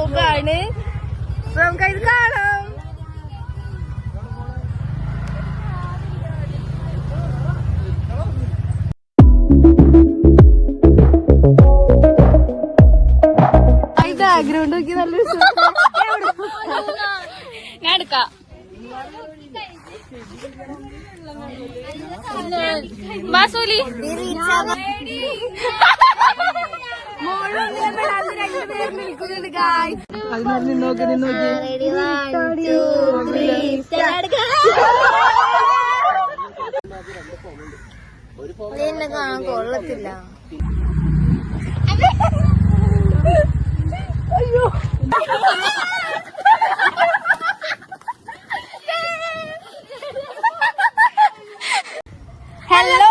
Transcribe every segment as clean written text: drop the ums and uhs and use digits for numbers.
വ്ലോഗാണ്. നമുക്കത് കാണാം. ബാക്ക്ഗ്രൗണ്ട് നോക്കി നല്ലൊരു ഞാൻ എടുക്കാം. മാസൂലി നിൽക്കുന്നുണ്ട് ഗായ്സ്. എന്നെ കാണാൻ കൊള്ളത്തില്ല. അയ്യോ ഹലോ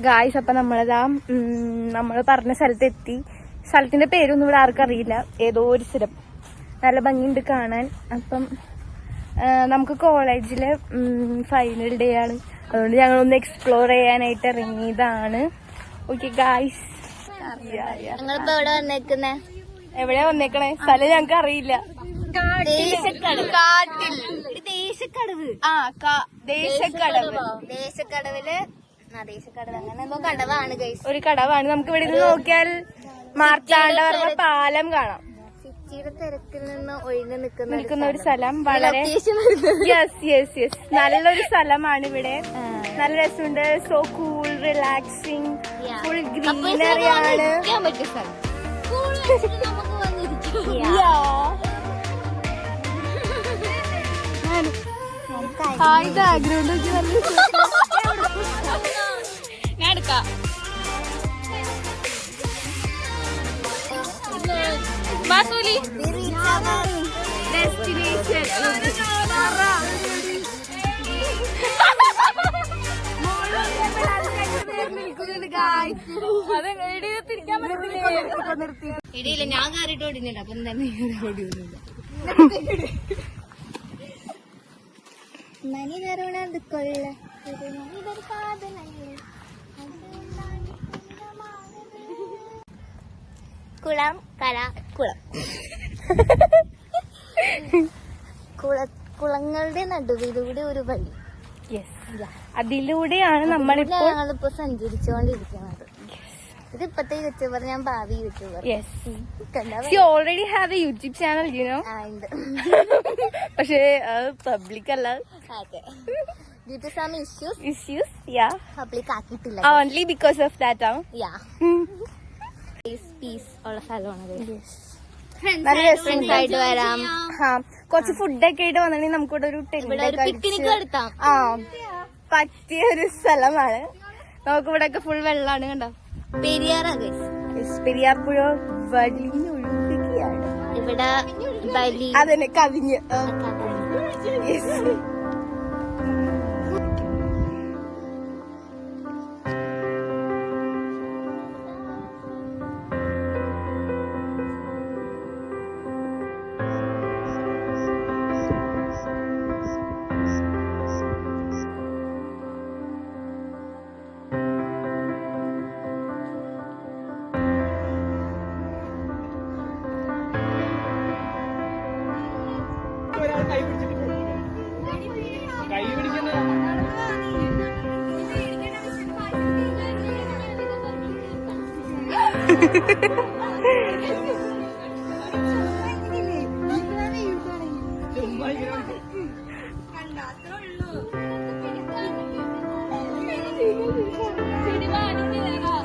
ഗായ്സ്. അപ്പൊ നമ്മള് പറഞ്ഞ സ്ഥലത്തെത്തി. സ്ഥലത്തിന്റെ പേരൊന്നും ഇവിടെ ആർക്കും അറിയില്ല. ഏതോ ഒരു സ്ഥലം നല്ല ഭംഗിയുണ്ട് കാണാൻ. അപ്പം നമുക്ക് കോളേജിലെ ഫൈനൽ ഡേ ആണ്. അതുകൊണ്ട് ഞങ്ങളൊന്ന് എക്സ്പ്ലോർ ചെയ്യാനായിട്ട് ഇറങ്ങിയതാണ്. Okay guys. എവിടെയാ വന്നേക്കണേ? സ്ഥലം ഞങ്ങക്ക് അറിയില്ല. ദേശക്കടവില് ഒരു കടവാണ്. നമുക്ക് ഇവിടെ നിന്ന് നോക്കിയാൽ മാർത്താണ്ഡവർമ്മ പാലം കാണാം. തിരക്കിൽ നിന്ന് ഒഴിഞ്ഞു നിൽക്കുന്ന ഒരു സ്ഥലം. വളരെ യെസ് നല്ലൊരു സ്ഥലമാണ് ഇവിടെ. നല്ല രസമുണ്ട്. So cool, relaxing, full greenery ആണ്. ഹായ് ബാക്ക്ഗ്രൗണ്ട് വെച്ച് നല്ല ഞാൻ എടുക്കാം. മാസൂലി ഡെസ്റ്റിനേഷൻ ഇടയില്ല. ഞാൻ കയറിയിട്ട് ഓടിക്കുന്നുണ്ട്. അപ്പൊ എന്താണ് ഓടിയൊന്നുമില്ല. മണി കരുണത് കൊള്ള കുളം കര കുളങ്ങളുടെ നടുവിലൂടെ ഒരു വഴി. അതിലൂടെയാണ് ഞങ്ങളിപ്പോ സഞ്ചരിച്ചുകൊണ്ടിരിക്കുന്നത്. ഇതിപ്പത്തെ യൂട്യൂബർ, ഞാൻ ഭാവി YouTuber. Already have A YouTube channel, you know. പക്ഷേ പബ്ലിക് അല്ല. Due to some issues, yeah. Public ആക്കിയിട്ടില്ല. Only because of that, yeah. Peace ഉള്ള സ്ഥലമാണ്. നല്ല രസമായിട്ട് വരാം. കുറച്ച് ഫുഡൊക്കെ ആയിട്ട് വന്നിട്ടുണ്ടെങ്കിൽ നമുക്കിവിടെ ഒരു പിക്നിക് എടുത്താം. പറ്റിയ ഒരു സ്ഥലമാണ്. നമുക്കിവിടെ ഒക്കെ ഫുൾ വെള്ളമാണ്. കണ്ടോ, പെരിയാർ പുഴ വലിഞ്ഞൊഴുകുകയാണ് ഇവിടെ. അതന്നെ കവിഞ്ഞ്.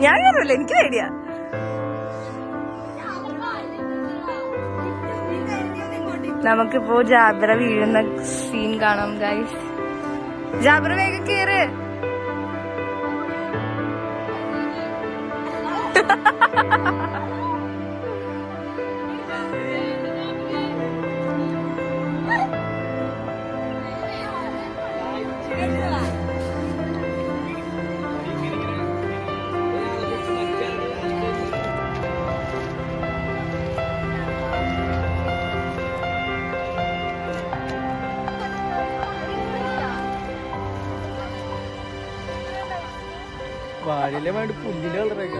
ഞാൻ കയറില്ല, എനിക്ക് പേടിയാ. നമുക്കിപ്പോ ജാബിറ വീഴുന്ന സീൻ കാണാം ഗൈസ്. ജാബിറ വേഗം കേറ്. വാഴയിലെ വേണ്ടി പുല്ലിന്റെ കളറൊക്കെ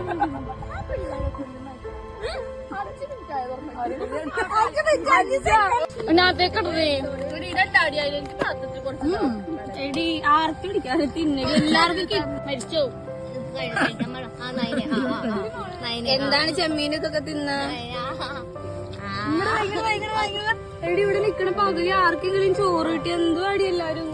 ആർത്തി പിടിക്കാതെ തിന്നടി എല്ലാവർക്കും മരിച്ചോ. എന്താണ് ചെമ്മീൻ ഇതൊക്കെ തിന്ന എടി ഇവിടെ നിക്കണ പകുതി ആർക്കെങ്കിലും ചോറ് കിട്ടി എന്തോ അടി എല്ലാരും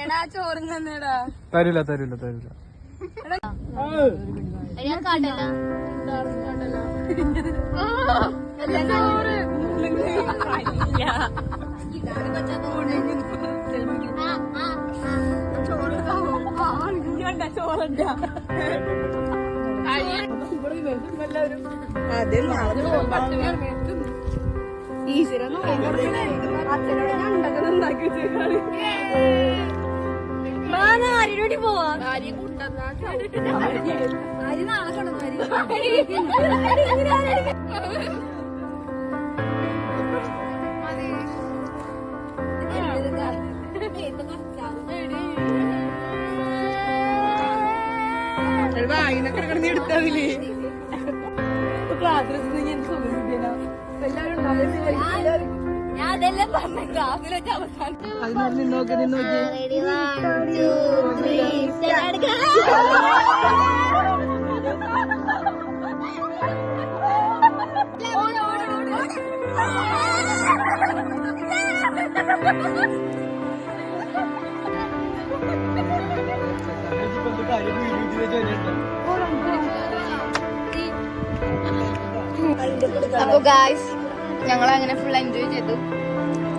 എടാ ചോറും തന്നെടാ. തരൂല തരൂല തരൂല. ഈശ്വരൻ അച്ഛനോട് ഞണ്ടൊക്കെ നന്നാക്കി വെച്ചേക്കാണ്. ആര്യനോടി പോവാ ആര്യ കൊണ്ടുവന്നാ ആര്യ നാളെ വായിനൊക്കെ കിടന്ന് എടുത്താവില്ലേ ക്ലാസ്സിൽ എനിക്ക് സുഖം കിട്ടിയ എല്ലാവരും ഞാൻ അതെല്ലാം പറഞ്ഞ ക്ലാസ്സിൽ വെച്ച് അവസാനം നിന്നോക്കെ നിന്നോക്കെ അപ്പൊ ഗായ്സ് ഞങ്ങൾ അങ്ങനെ ഫുൾ എൻജോയ് ചെയ്തു.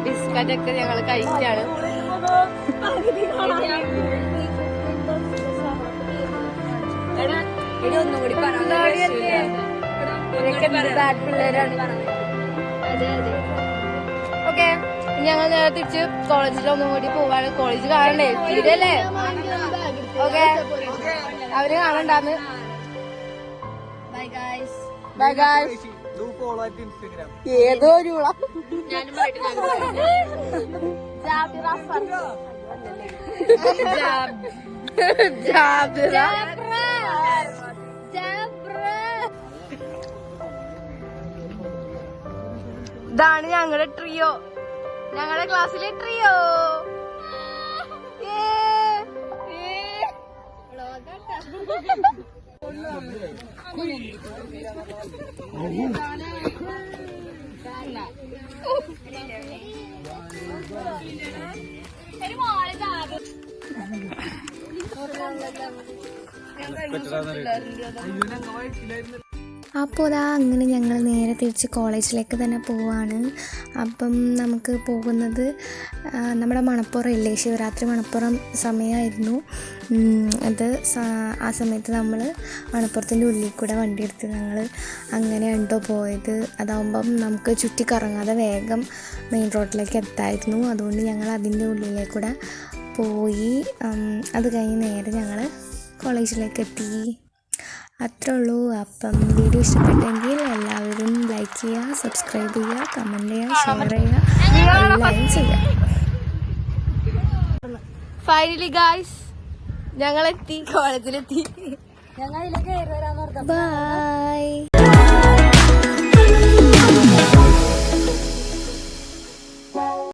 ബിസ്ക്കറ്റ് ഒക്കെ ഞങ്ങൾ കഴിച്ചാണ്. ഒന്നുകൂടി പിള്ളേരാണ്. ഓക്കെ, ഞങ്ങൾ നേരെ തിരിച്ച് കോളേജിൽ ഒന്നും കൂടി പോവാണ്. കോളേജ് കാണണ്ടേ, തീരല്ലേ? ഓക്കെ, അവര് കാണണ്ടാന്ന്. Bye guys. Bye guys. ഏതോ ഒരു ഇതാണ് ഞങ്ങളുടെ ട്രിയോ, ഞങ്ങളുടെ ക്ലാസ്സിലെ ട്രിയോ. അപ്പോൾ അതാ അങ്ങനെ ഞങ്ങൾ നേരെ തിരിച്ച് കോളേജിലേക്ക് തന്നെ പോവാണ്. അപ്പം നമുക്ക് പോകുന്നത് നമ്മുടെ മണപ്പുറം ഇല്ലേ, ശിവരാത്രി മണപ്പുറം സമയമായിരുന്നു. അത് ആ സമയത്ത് നമ്മൾ മണപ്പുറത്തിൻ്റെ ഉള്ളിൽ കൂടെ വണ്ടി എടുത്ത് ഞങ്ങൾ അങ്ങനെ ഉണ്ടോ പോയത്. അതാവുമ്പം നമുക്ക് ചുറ്റിക്കറങ്ങാതെ വേഗം മെയിൻ റോഡിലേക്ക് എത്തായിരുന്നു. അതുകൊണ്ട് ഞങ്ങൾ അതിൻ്റെ ഉള്ളിലേക്കൂടെ പോയി. അത് കഴിഞ്ഞ് നേരെ ഞങ്ങൾ കോളേജിലേക്ക് എത്തി. അത്രേ ഉള്ളൂ. അപ്പം വീഡിയോ ഇഷ്ടപ്പെട്ടെങ്കിൽ എല്ലാവരും ലൈക്ക് ചെയ്യുക, സബ്സ്ക്രൈബ് ചെയ്യുക, കമൻറ്റ് ചെയ്യുക, ഷെയർ ചെയ്യുക, എല്ലാവരും ചെയ്യുക. ഫൈനലി ഗായ്സ് ഞങ്ങളെത്തി, കോളേജിലെത്തി. ഞങ്ങൾ ഇതിലേക്ക് കയറി വരാന്ന് പറഞ്ഞ ബൈ.